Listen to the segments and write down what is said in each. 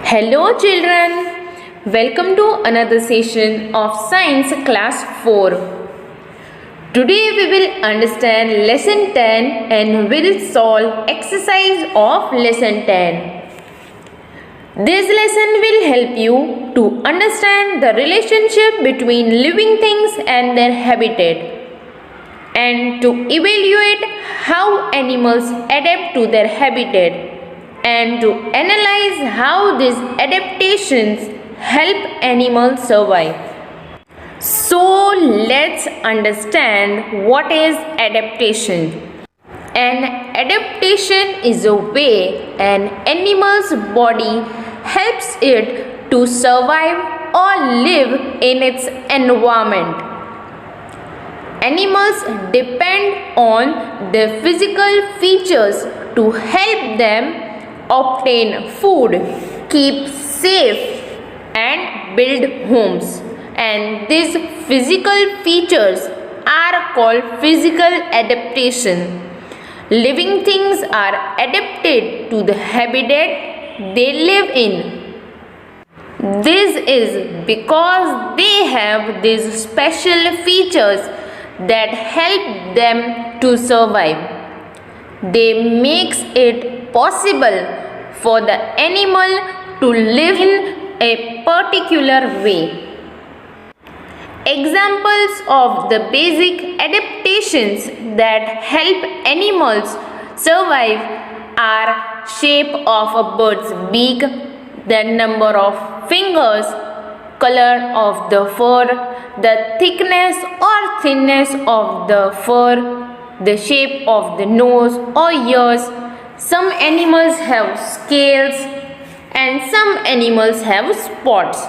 Hello children, welcome to another session of Science Class 4. Today we will understand Lesson 10 and will solve exercise of Lesson 10. This lesson will help you to understand the relationship between living things and their habitat and to evaluate how animals adapt to their habitat and to analyze how these adaptations help animals survive. So let's understand what is adaptation. An adaptation is a way an animal's body helps it to survive or live in its environment. Animals depend on their physical features to help them obtain food, keep safe and build homes. And these physical features are called physical adaptation. Living things are adapted to the habitat they live in. This is because they have these special features that help them to survive. They makes it possible for the animal to live in a particular way. Examples of the basic adaptations that help animals survive are shape of a bird's beak, the number of fingers, color of the fur, the thickness or thinness of the fur, the shape of the nose or ears. Some animals have scales and some animals have spots.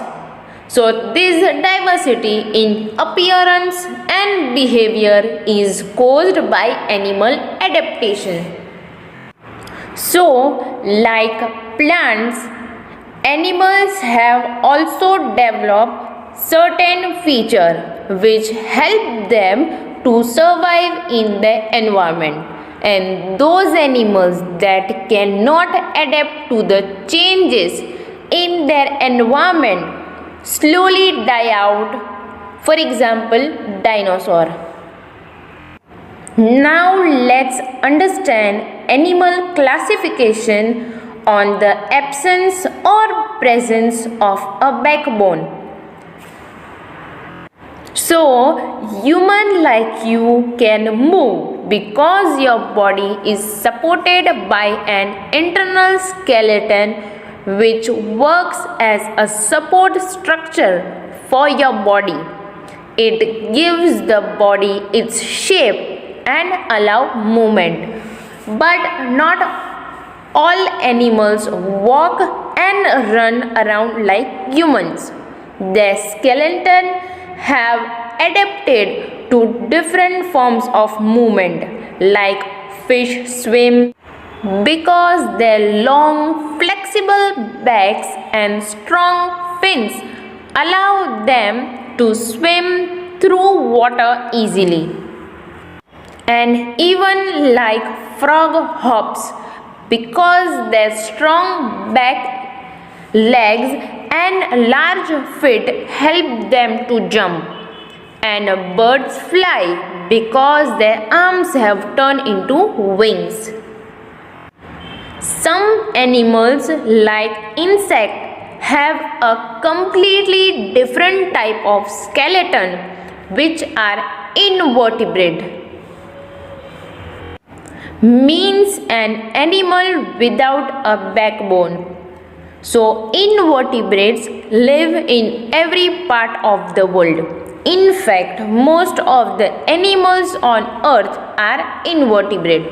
So this diversity in appearance and behavior is caused by animal adaptation. So like plants, animals have also developed certain features which help them to survive in the environment, and those animals that cannot adapt to the changes in their environment slowly die out. For example, dinosaur. Now let's understand animal classification on the absence or presence of a backbone. So, human like you can move because your body is supported by an internal skeleton which works as a support structure for your body. It gives the body its shape and allow movement. But not all animals walk and run around like humans. Their skeleton have adapted to different forms of movement, like fish swim because their long flexible backs and strong fins allow them to swim through water easily. And even like frog hops because their strong back legs and large feet help them to jump. And birds fly because their arms have turned into wings. Some animals like insects have a completely different type of skeleton which are invertebrate. Means an animal without a backbone. So invertebrates live in every part of the world. In fact, most of the animals on earth are invertebrate.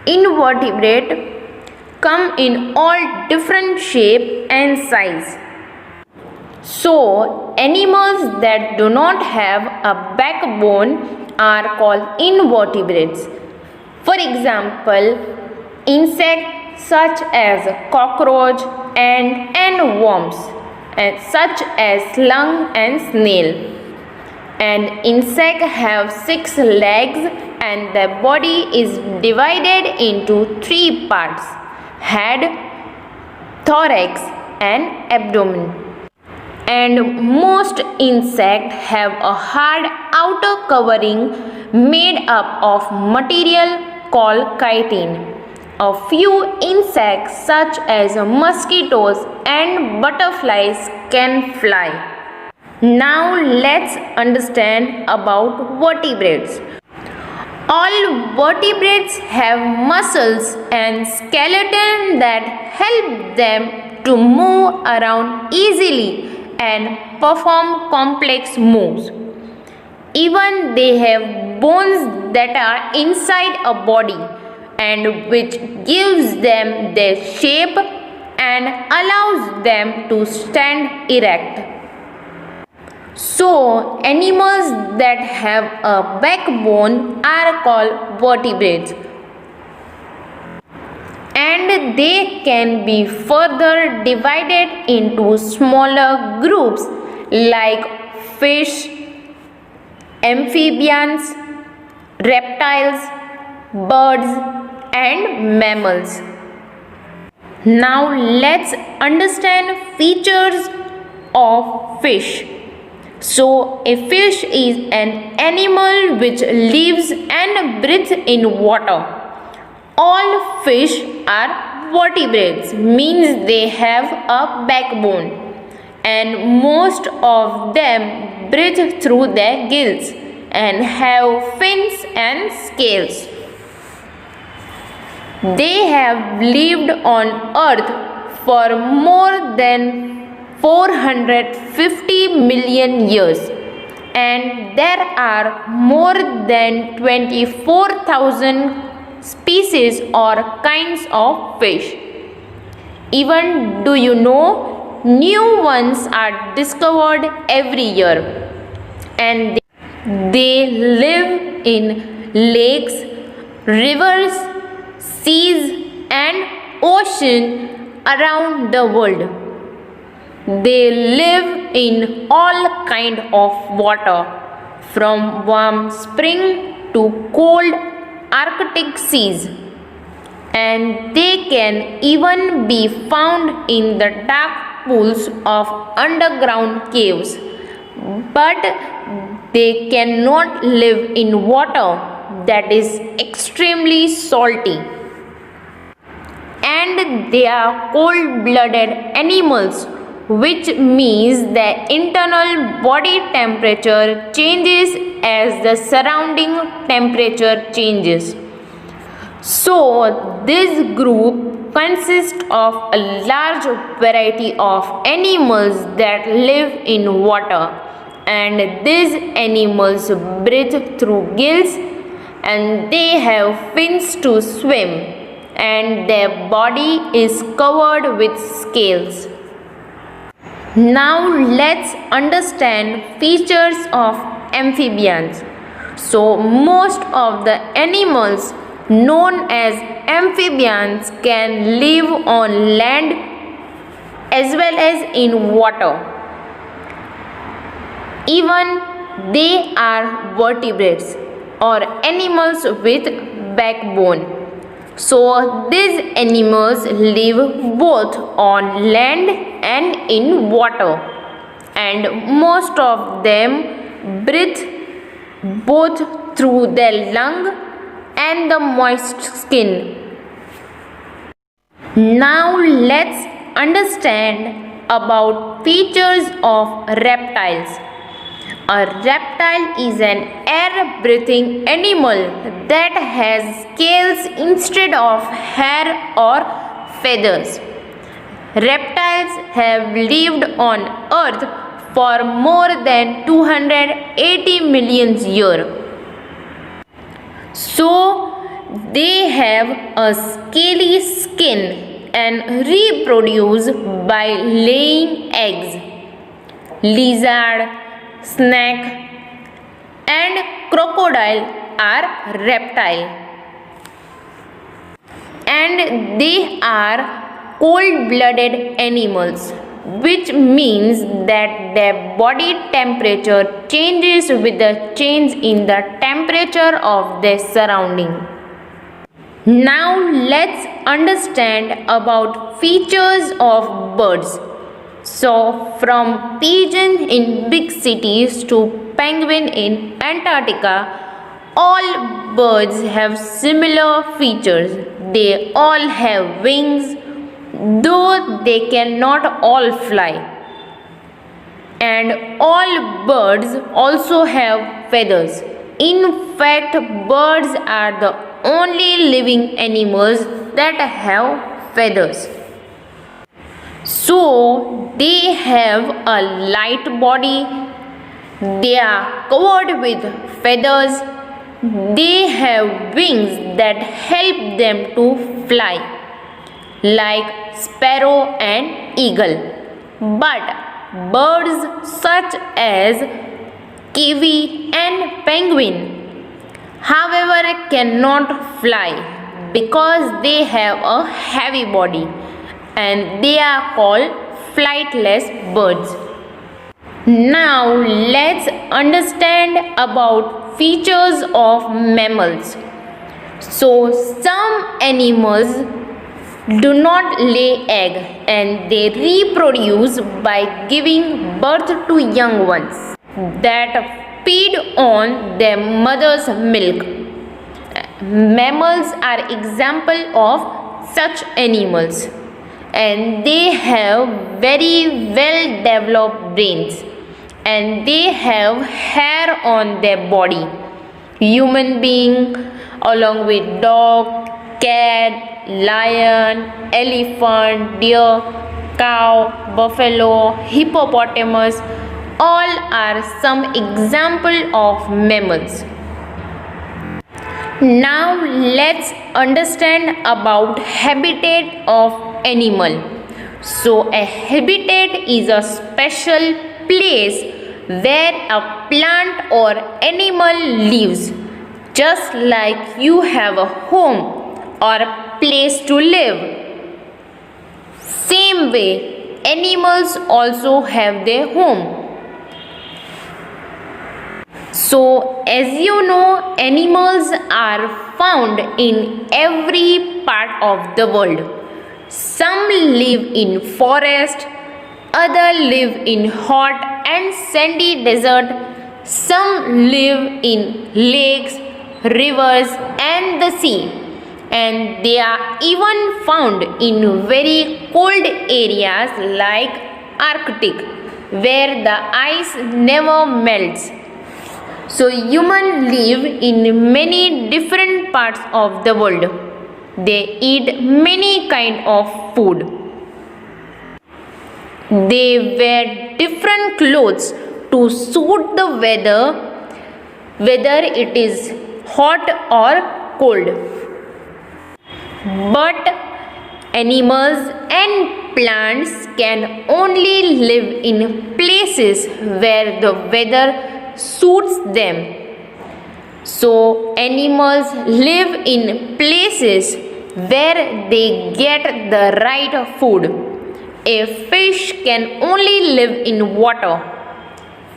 Invertebrates come in all different shape and size. So animals that do not have a backbone are called invertebrates. For example, insects such as cockroach, ant and worms, and such as slug and snail. And insects have 6 legs and their body is divided into 3 parts: head, thorax and abdomen. And most insects have a hard outer covering made up of material called chitin. A few insects such as mosquitoes and butterflies can fly. Now let's understand about vertebrates. All vertebrates have muscles and skeleton that help them to move around easily and perform complex moves. Even they have bones that are inside a body and which gives them their shape and allows them to stand erect. So, animals that have a backbone are called vertebrates, and they can be further divided into smaller groups like fish, amphibians, reptiles, birds, and mammals. Now let's understand features of fish. So, a fish is an animal which lives and breathes in water. All fish are vertebrates, means they have a backbone, and most of them breathe through their gills and have fins and scales. They have lived on earth for more than 450 million years, and there are more than 24,000 species or kinds of fish. Even do you know, new ones are discovered every year, and they live in lakes, rivers, seas and ocean around the world. They live in all kind of water, from warm spring to cold Arctic seas, and they can even be found in the dark pools of underground caves. But they cannot live in water that is extremely salty. And they are cold-blooded animals, which means their internal body temperature changes as the surrounding temperature changes. So, this group consists of a large variety of animals that live in water, and these animals breathe through gills, and they have fins to swim, and their body is covered with scales. Now let's understand features of amphibians. So most of the animals known as amphibians can live on land as well as in water. Even they are vertebrates or animals with backbone. So these animals live both on land and in water, and most of them breathe both through their lung and the moist skin. Now let's understand about features of reptiles. A reptile is an air-breathing animal that has scales instead of hair or feathers. Reptiles have lived on Earth for more than 280 million years. So, they have a scaly skin and reproduce by laying eggs. Lizard, snake and crocodile are reptile, and they are cold-blooded animals, which means that their body temperature changes with the change in the temperature of their surrounding. Now let's understand about features of birds. So from pigeon in big cities to penguin in Antarctica, all birds have similar features. They all have wings, though they cannot all fly. And all birds also have feathers. In fact, birds are the only living animals that have feathers. So they have a light body, they are covered with feathers, they have wings that help them to fly, like sparrow and eagle. But birds such as kiwi and penguin, however, cannot fly because they have a heavy body, and they are called flightless birds. Now let's understand about features of mammals. So some animals do not lay egg and they reproduce by giving birth to young ones that feed on their mother's milk. Mammals are example of such animals, and they have very well developed brains, and they have hair on their body. Human being along with dog, cat, lion, elephant, deer, cow, buffalo, hippopotamus, all are some example of mammals. Now let's understand about habitat of animal. So a habitat is a special place where a plant or animal lives, just like you have a home or a place to live. Same way, animals also have their home. So as you know, animals are found in every part of the world. Some live in forest, others live in hot and sandy desert, some live in lakes, rivers and the sea, and they are even found in very cold areas like Arctic, where the ice never melts. So humans live in many different parts of the world. They eat many kind of food. They wear different clothes to suit the weather, whether it is hot or cold. But animals and plants can only live in places where the weather suits them. So animals live in places where they get the right food. A fish can only live in water.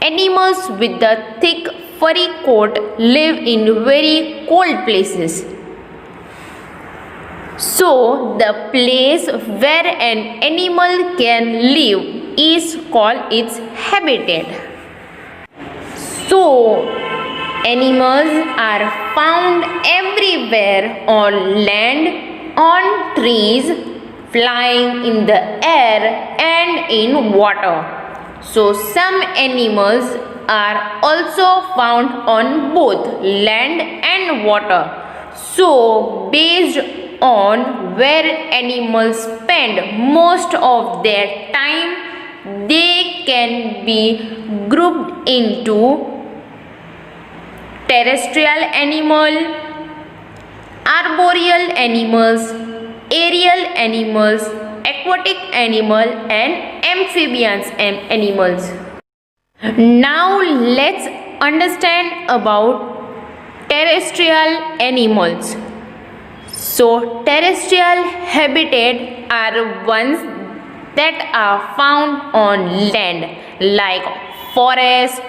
Animals with the thick furry coat live in very cold places. So the place where an animal can live is called its habitat. So animals are found everywhere, on land, on trees, flying in the air and in water. So some animals are also found on both land and water. So based on where animals spend most of their time, they can be grouped into terrestrial animal, arboreal animals, aerial animals, aquatic animal and amphibians animals. Now let's understand about terrestrial animals. So terrestrial habitat are ones that are found on land, like forest,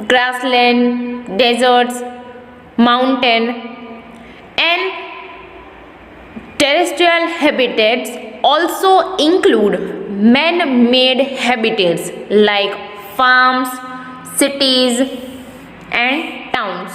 grassland, deserts, mountain, and terrestrial habitats also include man-made habitats like farms, cities, and towns.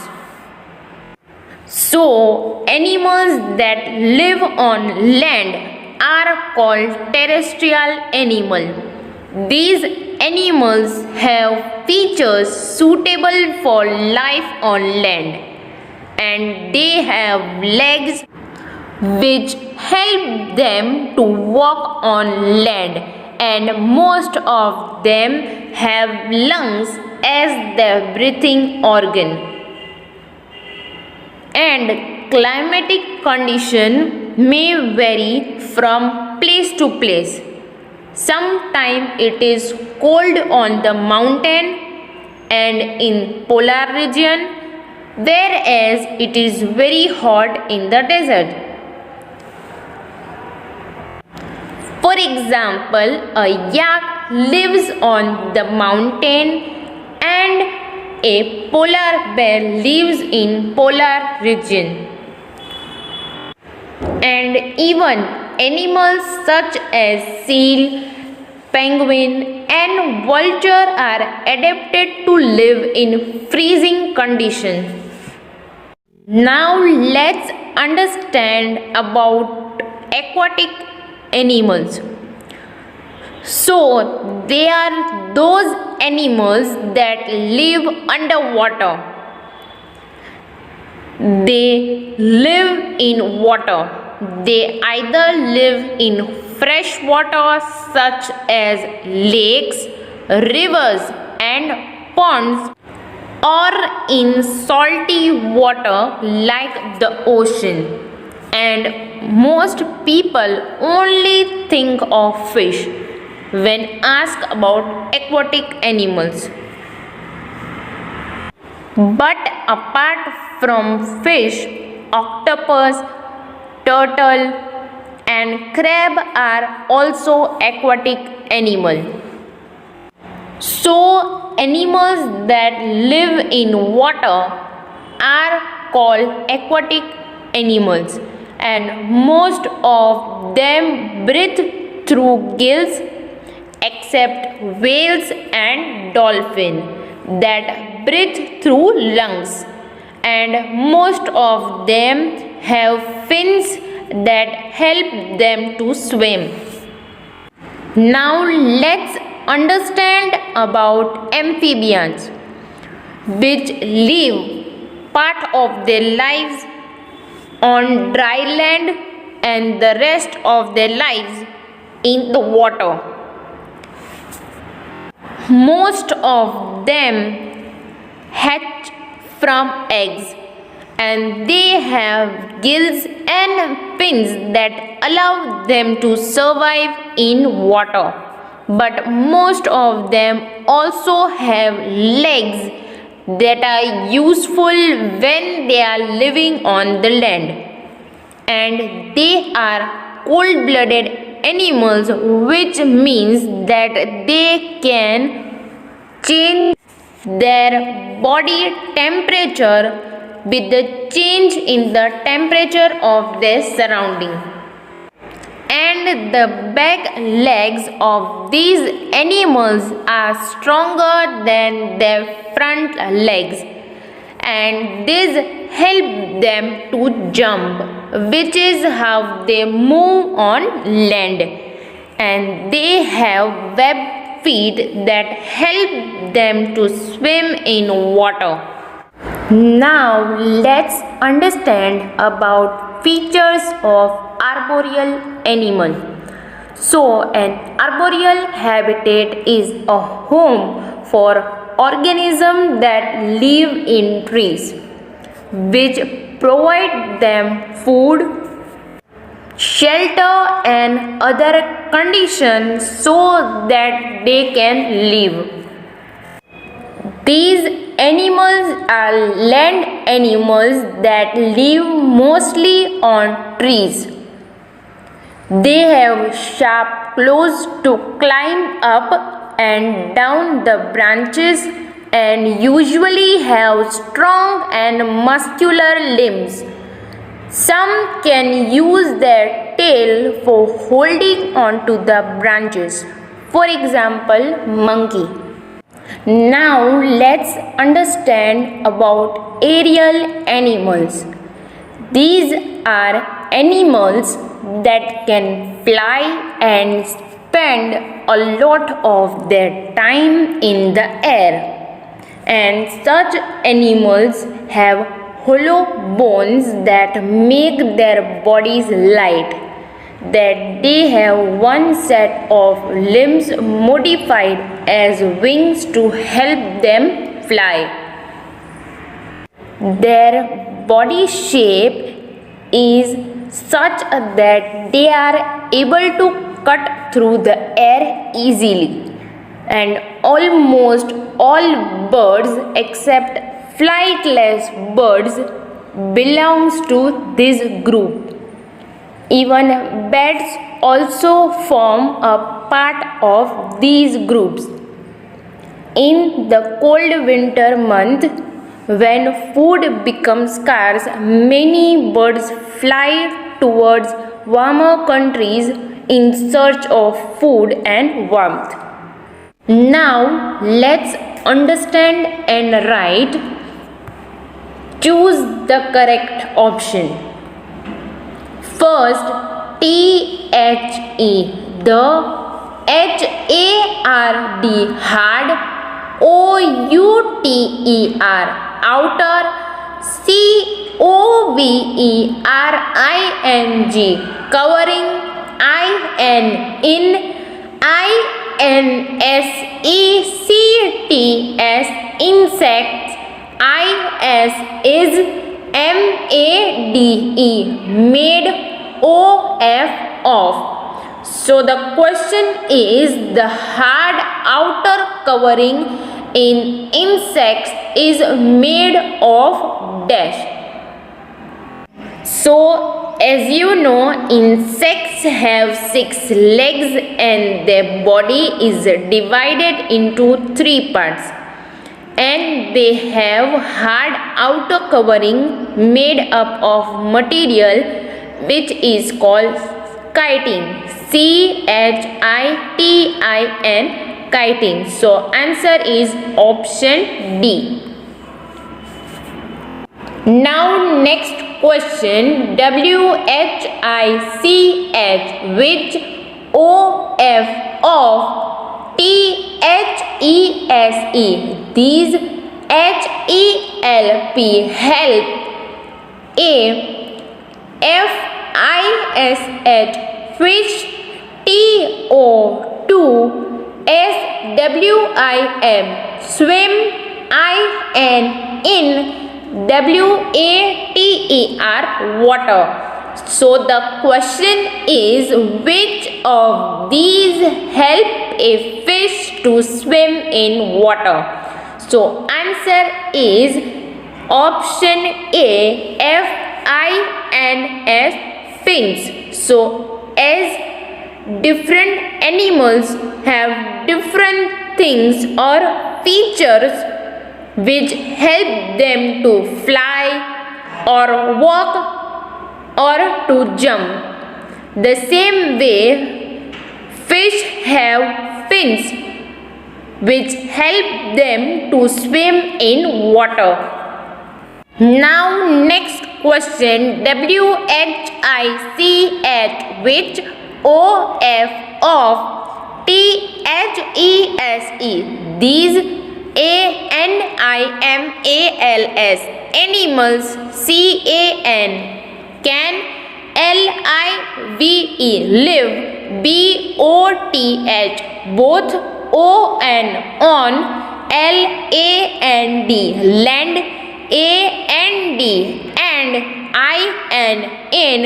So, animals that live on land are called terrestrial animal. These animals have features suitable for life on land, and they have legs which help them to walk on land, and most of them have lungs as their breathing organ. And climatic condition may vary from place to place. Sometimes it is cold on the mountain and in polar region, whereas it is very hot in the desert. For example, a yak lives on the mountain and a polar bear lives in polar region. And even animals such as seal, penguin and vulture are adapted to live in freezing conditions. Now let's understand about aquatic animals. So, they are those animals that live underwater. They live in water. They either live in fresh water such as lakes, rivers and ponds, or in salty water like the ocean. And most people only think of fish when asked about aquatic animals. But apart from fish, octopus, turtle and crab are also aquatic animals. So, animals that live in water are called aquatic animals, and most of them breathe through gills except whales and dolphins that breathe through lungs, and most of them have fins that help them to swim. Now let's understand about amphibians, which live part of their lives on dry land and the rest of their lives in the water. Most of them hatch from eggs, and they have gills and fins that allow them to survive in water. But most of them also have legs that are useful when they are living on the land. And they are cold-blooded animals, which means that they can change their body temperature with the change in the temperature of their surrounding. And the back legs of these animals are stronger than their front legs, and this helps them to jump, which is how they move on land. And they have webbed feet that help them to swim in water. Now let's understand about features of arboreal animal. So, an arboreal habitat is a home for organisms that live in trees, which provide them food, shelter and other conditions so that they can live. These animals are land animals that live mostly on trees. They have sharp claws to climb up and down the branches and usually have strong and muscular limbs. Some can use their tail for holding onto the branches. For example, monkey. Now let's understand about aerial animals. These are animals that can fly and spend a lot of their time in the air. And such animals have hollow bones that make their bodies light, that they have one set of limbs modified as wings to help them fly. Their body shape is such that they are able to cut through the air easily. And almost all birds except flightless birds belongs to this group. Even bats also form a part of these groups. In the cold winter month, when food becomes scarce, many birds fly towards warmer countries in search of food and warmth. Now let's understand and write. Choose the correct option. First, THE, the HARD, hard, OUTER, outer, COVERING, covering, in, INSECTS, insects, is, MADE, made, off. So the question is, the hard outer covering in insects is made of dash. So as you know, insects have 6 legs and their body is divided into 3 parts. And they have hard outer covering made up of material which is called chitin, CHITIN, chitin. So answer is option D. Now next question, WHICH, which OF of THESE, these HELP, help, FISH, fish, TO2, SWIM, swim, in, WATER, water. So the question is, which of these help a fish to swim in water? So answer is option A, FINS, fins. So as different animals have different things or features which help them to fly or walk or to jump. The same way, fish have fins which help them to swim in water. Now next question, WHICH, which OF of THESE, these ANIMALS, animals, can, live, BOTH, both, on, LAND, land, and in,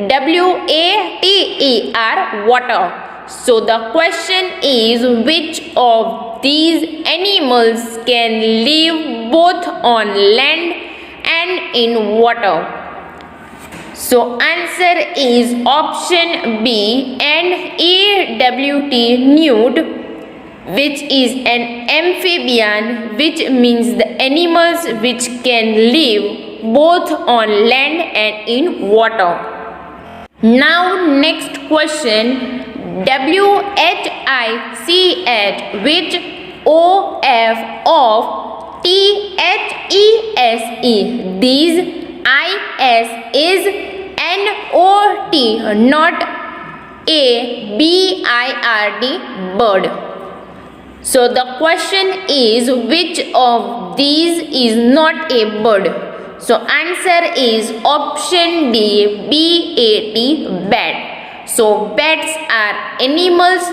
WATER, water. So the question is, which of these animals can live both on land and in water? So answer is option B, NEWT, nude, which is an amphibian, which means the animals which can live both on land and in water. Now next question, WHICH, which OF of THESE, these IS is NOT, not a BIRD, bird. So the question is, which of these is not a bird? So answer is option D, BAT, bat. So bats are animals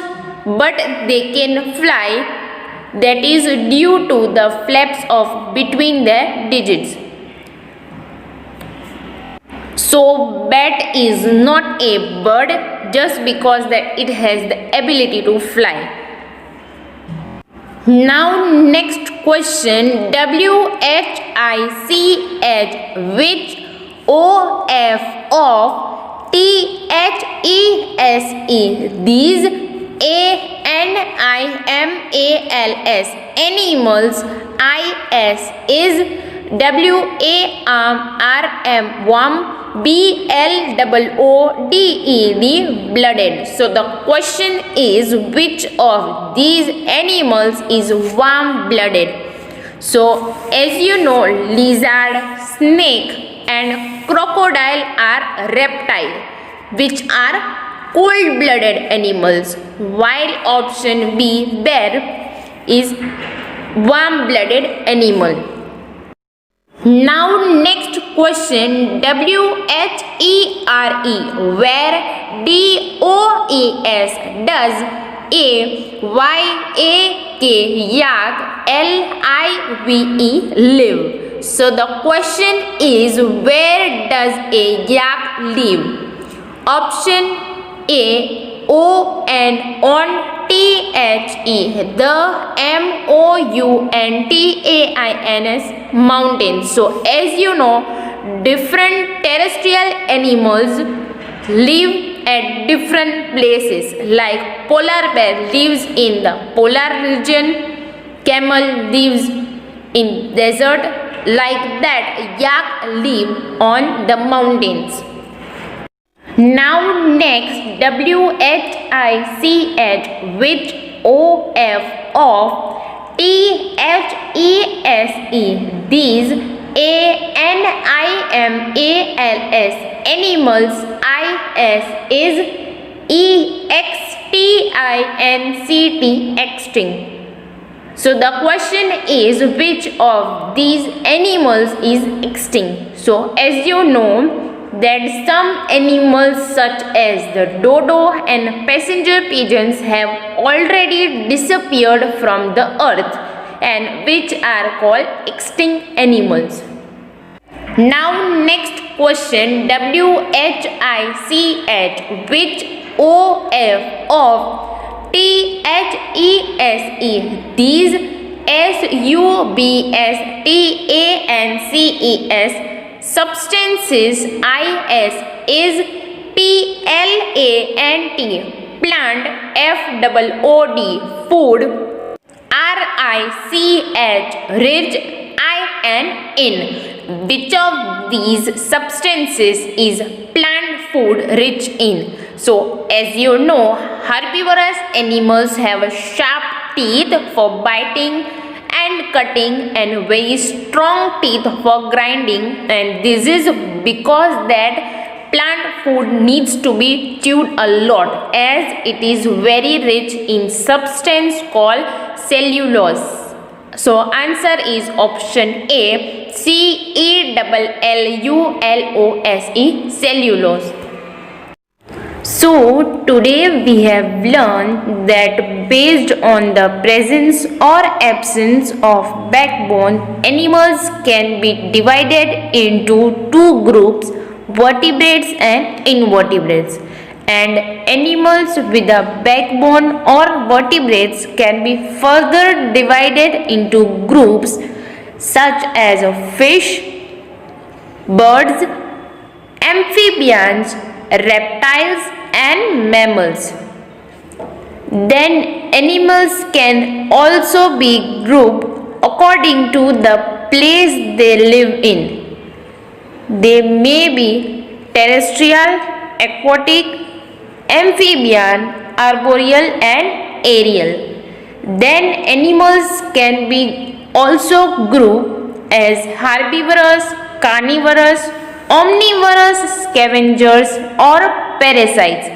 but they can fly, that is due to the flaps of between their digits. So bat is not a bird just because that it has the ability to fly. Now next question, WHICH, which OF of THESE, these ANIMALS, animals, IS is WARM, warm, BLOODED, blooded. So the question is, which of these animals is warm blooded? So as you know, lizard, snake and crocodile are reptile, which are cold blooded animals, while option B, bear, is warm blooded animal. Now next question, WHERE, where DOES, does a YAK, yak, LIVE, live. So the question is, where does a yak live? Option A, O and on THE, the MOUNTAINS, mountains. So as you know, different terrestrial animals live at different places, like polar bear lives in the polar region, camel lives in desert, like that yak live on the mountains. Now next, WHICH, which OF of THESE, these ANIMALS, animals, IS is EXTINCT, extinct. So the question is, which of these animals is extinct? So as you know that some animals such as the dodo and passenger pigeons have already disappeared from the earth, and which are called extinct animals. Now next question, WHICH, which OF of THESE, these SUBSTANCES, substances, IS is PLANT, plant, FOOD, food, RICH, rich, IN, which of these substances is plant food rich in? So as you know, herbivorous animals have sharp teeth for biting and cutting and very strong teeth for grinding, and this is because that plant food needs to be chewed a lot, as it is very rich in substance called cellulose. So answer is option A, CELLULOSE, cellulose. So today we have learned that based on the presence or absence of backbone, animals can be divided into two groups, vertebrates and invertebrates. And animals with a backbone or vertebrates can be further divided into groups such as fish, birds, amphibians, reptiles and mammals. Then animals can also be grouped according to the place they live in. They may be terrestrial, aquatic, amphibian, arboreal and aerial. Then animals can be also grouped as herbivorous, carnivorous, omnivorous, scavengers or parasites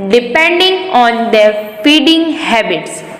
depending on their feeding habits.